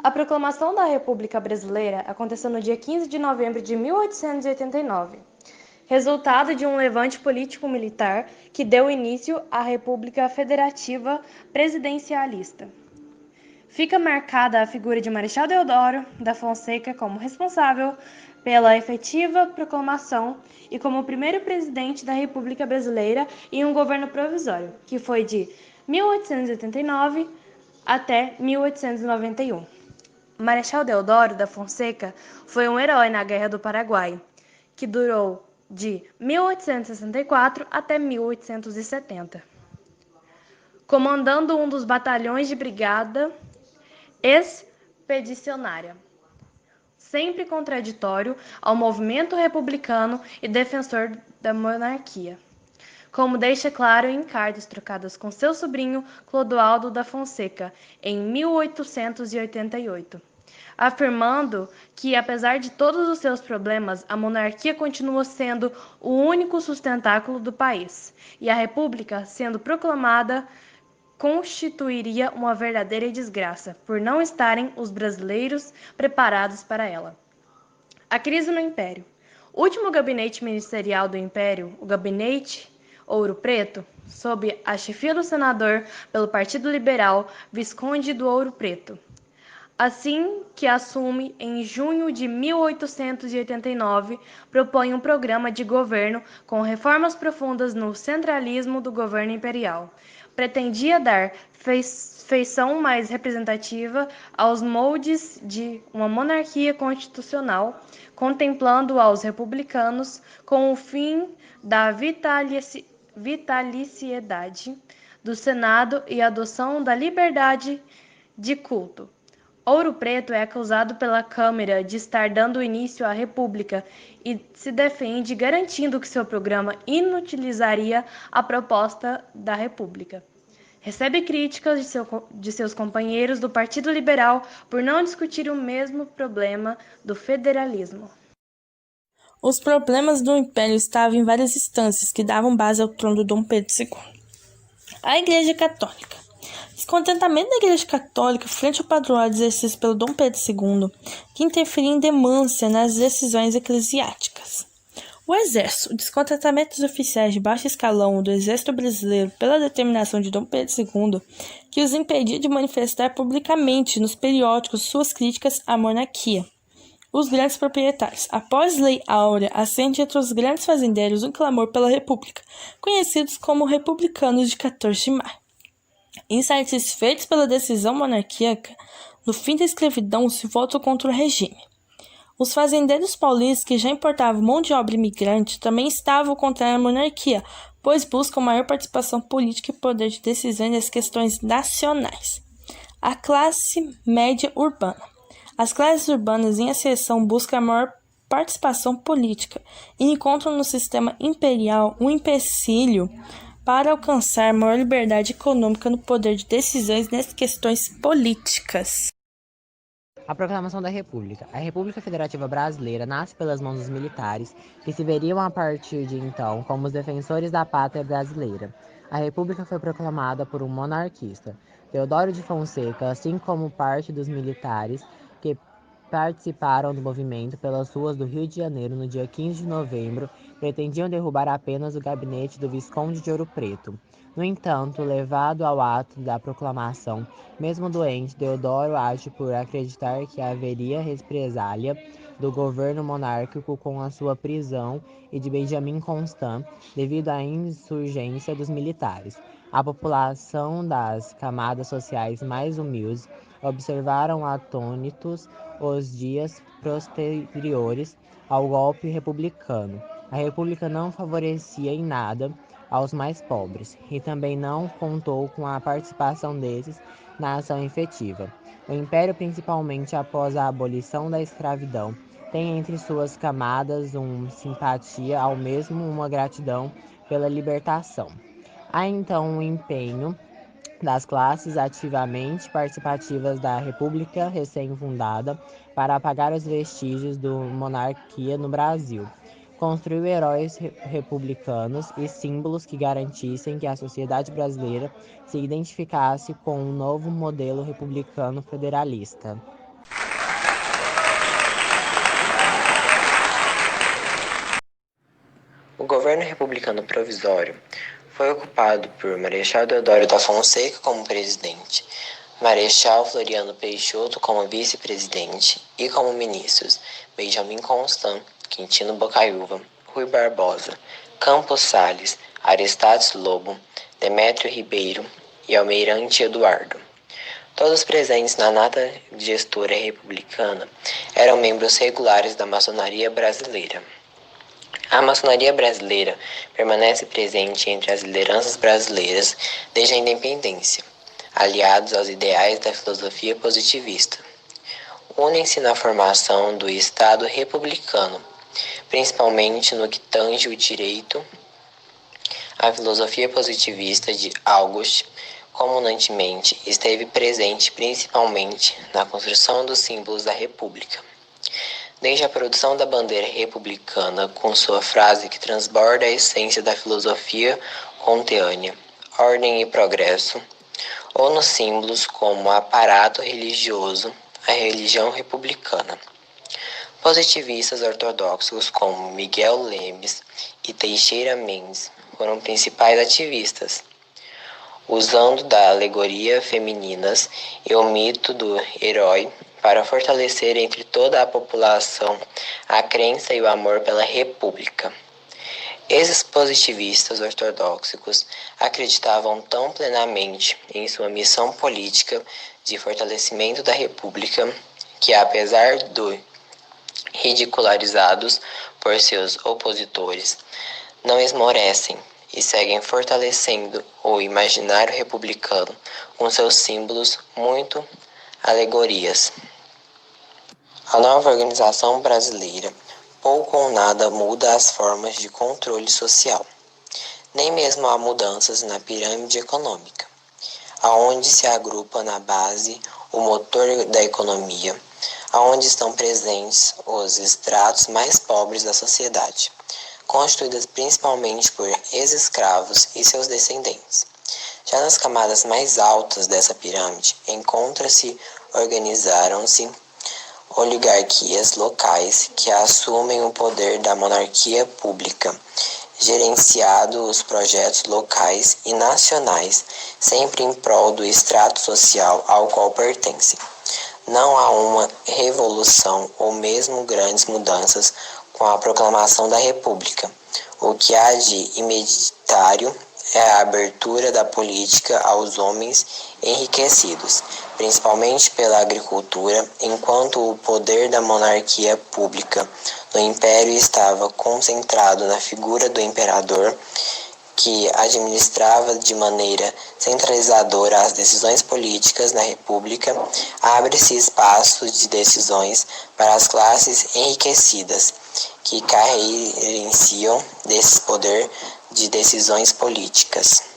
A proclamação da República Brasileira aconteceu no dia 15 de novembro de 1889, resultado de um levante político-militar que deu início à República Federativa Presidencialista. Fica marcada a figura de Marechal Deodoro da Fonseca como responsável pela efetiva proclamação e como primeiro presidente da República Brasileira em um governo provisório, que foi de 1889 até 1891. Marechal Deodoro da Fonseca foi um herói na Guerra do Paraguai, que durou de 1864 até 1870, comandando um dos batalhões de brigada expedicionária, sempre contraditório ao movimento republicano e defensor da monarquia, como deixa claro em cartas trocadas com seu sobrinho Clodoaldo da Fonseca em 1888, afirmando que, apesar de todos os seus problemas, a monarquia continua sendo o único sustentáculo do país, e a república, sendo proclamada, constituiria uma verdadeira desgraça, por não estarem os brasileiros preparados para ela. A crise no Império. O último gabinete ministerial do Império, o Gabinete Ouro Preto, sob a chefia do senador pelo Partido Liberal, Visconde do Ouro Preto, assim que assume em junho de 1889, propõe um programa de governo com reformas profundas no centralismo do governo imperial. Pretendia dar feição mais representativa aos moldes de uma monarquia constitucional, contemplando aos republicanos com o fim da vitaliciedade do Senado e a adoção da liberdade de culto. Ouro Preto é acusado pela Câmara de estar dando início à República e se defende garantindo que seu programa inutilizaria a proposta da República. Recebe críticas de seus companheiros do Partido Liberal por não discutir o mesmo problema do federalismo. Os problemas do Império estavam em várias instâncias que davam base ao trono de Dom Pedro II. A Igreja Católica. Descontentamento da Igreja Católica frente ao padroado exercido pelo Dom Pedro II, que interferia em demância nas decisões eclesiásticas. O Exército. O descontentamento dos oficiais de baixo escalão do Exército Brasileiro pela determinação de Dom Pedro II, que os impedia de manifestar publicamente nos periódicos suas críticas à monarquia. Os grandes proprietários. Após Lei Áurea, acende entre os grandes fazendeiros um clamor pela República, conhecidos como republicanos de 14 de maio. Insatisfeitos pela decisão monarquíaca, no fim da escravidão se voltam contra o regime. Os fazendeiros paulistas, que já importavam mão de obra imigrante, também estavam contra a monarquia, pois buscam maior participação política e poder de decisão nas questões nacionais. A classe média urbana. As classes urbanas em ascensão buscam a maior participação política e encontram no sistema imperial um empecilho para alcançar maior liberdade econômica no poder de decisões nas questões políticas. A proclamação da República. A República Federativa Brasileira nasce pelas mãos dos militares, que se veriam a partir de então como os defensores da pátria brasileira. A República foi proclamada por um monarquista, Deodoro de Fonseca, assim como parte dos militares que participaram do movimento pelas ruas do Rio de Janeiro no dia 15 de novembro, pretendiam derrubar apenas o gabinete do Visconde de Ouro Preto. No entanto, levado ao ato da proclamação, mesmo doente, Deodoro age por acreditar que haveria represália do governo monárquico com a sua prisão e de Benjamin Constant, devido à insurgência dos militares. A população das camadas sociais mais humildes observaram atônitos os dias posteriores ao golpe republicano. A República não favorecia em nada aos mais pobres e também não contou com a participação desses na ação efetiva. O Império, principalmente após a abolição da escravidão, tem entre suas camadas uma simpatia, ao mesmo uma gratidão pela libertação. Há então um empenho das classes ativamente participativas da República recém-fundada para apagar os vestígios da monarquia no Brasil. Construiu heróis republicanos e símbolos que garantissem que a sociedade brasileira se identificasse com um novo modelo republicano federalista. O governo republicano provisório foi ocupado por Marechal Deodoro da Fonseca como presidente, Marechal Floriano Peixoto como vice-presidente e como ministros Benjamin Constant, Quintino Bocaiúva, Rui Barbosa, Campos Salles, Aristartes Lobo, Demétrio Ribeiro e Almirante Eduardo. Todos presentes na nata gestora republicana eram membros regulares da maçonaria brasileira. A maçonaria brasileira permanece presente entre as lideranças brasileiras desde a independência, aliados aos ideais da filosofia positivista. Unem-se na formação do Estado republicano, principalmente no que tange o direito. A filosofia positivista de August, comunantemente, esteve presente principalmente na construção dos símbolos da República. Desde a produção da bandeira republicana, com sua frase que transborda a essência da filosofia kantiana, ordem e progresso, ou nos símbolos como aparato religioso, a religião republicana. Positivistas ortodoxos como Miguel Lemes e Teixeira Mendes foram principais ativistas, usando da alegoria femininas e o mito do herói para fortalecer entre toda a população a crença e o amor pela República. Esses positivistas ortodoxos acreditavam tão plenamente em sua missão política de fortalecimento da República que, apesar de ridicularizados por seus opositores, não esmorecem e seguem fortalecendo o imaginário republicano com seus símbolos muito alegorias. A nova organização brasileira pouco ou nada muda as formas de controle social. Nem mesmo há mudanças na pirâmide econômica, aonde se agrupa na base o motor da economia, aonde estão presentes os estratos mais pobres da sociedade, constituídas principalmente por ex-escravos e seus descendentes. Já nas camadas mais altas dessa pirâmide, organizaram-se oligarquias locais que assumem o poder da monarquia pública, gerenciado os projetos locais e nacionais, sempre em prol do extrato social ao qual pertencem. Não há uma revolução ou mesmo grandes mudanças com a proclamação da República. O que há de imediatário é a abertura da política aos homens enriquecidos, principalmente pela agricultura, enquanto o poder da monarquia pública no Império estava concentrado na figura do imperador, que administrava de maneira centralizadora as decisões políticas na República. Abre-se espaço de decisões para as classes enriquecidas, que carenciam desse poder de decisões políticas.